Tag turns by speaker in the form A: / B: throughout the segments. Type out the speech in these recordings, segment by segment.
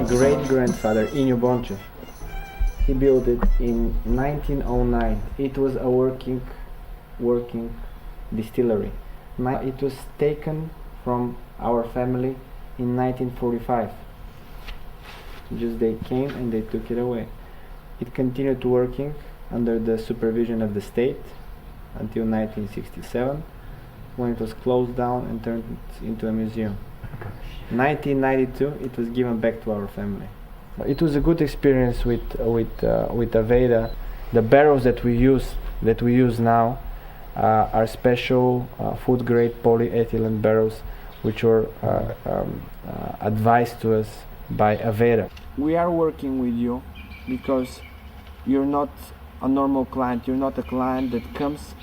A: Great-grandfather Inyo Boncho. He built it in 1909. It was a working distillery. It was taken from our family in 1945. Just they came and they took it away. It continued working under the supervision of the state until 1967, when it was closed down and turned into a museum. 1992, it was given back to our family. It was a good experience with Aveda. The barrels that we use now are special food grade polyethylene barrels, which were advised to us by Aveda. We are working with you because you're not a normal client. You're not a client that comes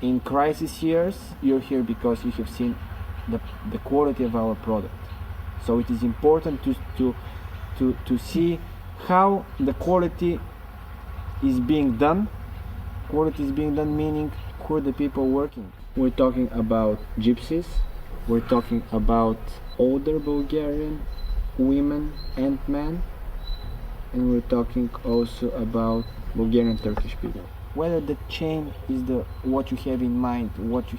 A: in crisis years. You're here because you have seen the quality of our product. So it is important to see how the quality is being done. Quality is being done meaning who are the people working. We're talking about gypsies, we're talking about older Bulgarian women and men, and we're talking also about Bulgarian Turkish people. Whether the chain is what you have in mind, what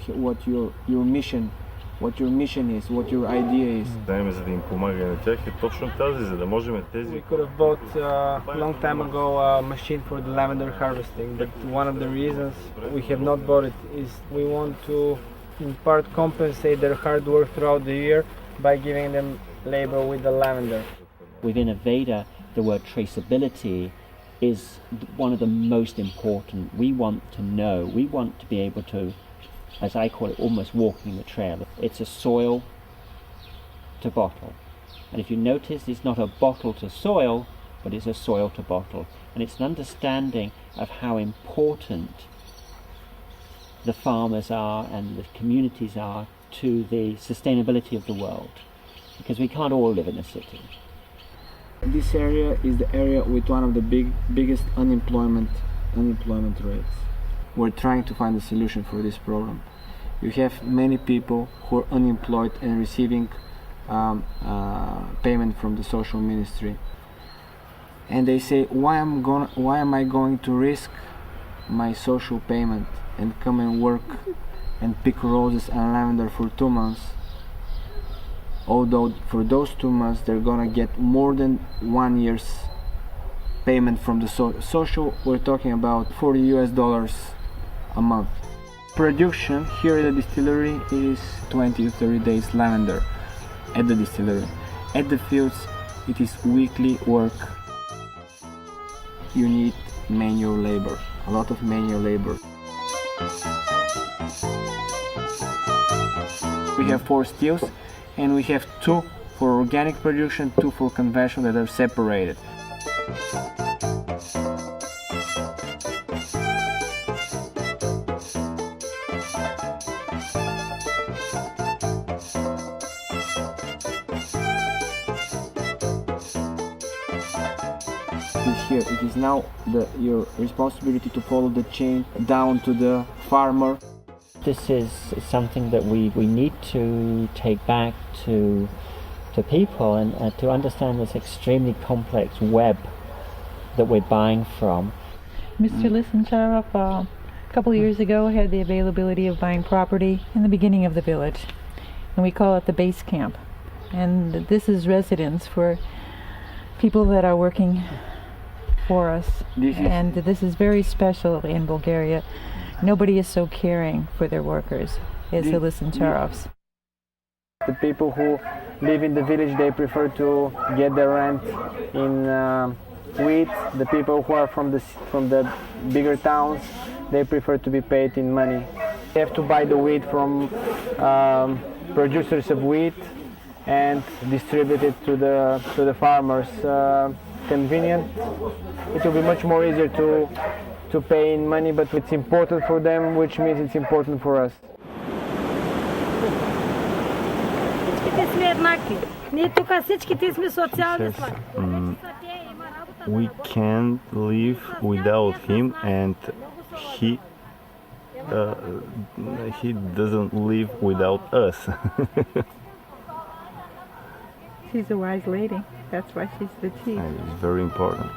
A: your mission is, what your idea is.
B: За да им помага на тях е точно тази, за да можем тези.
A: We could have bought a long time ago a machine for the lavender harvesting, but one of the reasons we have not bought it is we want to in part compensate their hard work throughout the year by giving them labor with the lavender.
C: Within Aveda, the word traceability is one of the most important. We want to know, we want to be able to, as I call it, almost walking the trail. It's a soil to bottle. And if you notice, it's not a bottle to soil, but it's a soil to bottle. And it's an understanding of how important the farmers are and the communities are to the sustainability of the world. Because we can't all live in a city.
A: This area is the area with one of the biggest unemployment rates. We're trying to find a solution for this problem. You have many people who are unemployed and receiving payment from the social ministry, and they say, why am I going to risk my social payment and come and work and pick roses and lavender for 2 months, although for those 2 months they're gonna get more than 1 year's payment from the social. We're talking about $40 a month. Production here at the distillery is 20 to 30 days lavender at the distillery. At the fields it is weekly work. You need manual labor, a lot of manual labor. We have 4 stills and we have 2 for organic production, 2 for conventional that are separated. Here it is now your responsibility to follow the chain down to the farmer.
C: This is something that we need to take back to people and to understand this extremely complex web that we're buying from.
D: Mr. Listencharov, a couple of years ago, had the availability of buying property in the beginning of the village, and we call it the base camp. And this is residence for people that are working for us, and this is very special in Bulgaria. Nobody is so caring for their workers as the Listencharovs.
A: The people who live in the village, they prefer to get their rent in wheat. The people who are from the bigger towns, they prefer to be paid in money. They have to buy the wheat from producers of wheat and distribute it to the farmers. Convenient. It will be much more easier to pay in money, but it's important for them, which means it's important for us.
B: We can't live without him, and he doesn't live without us.
D: She's a wise lady. That's why she's the chief.
B: And it's very important.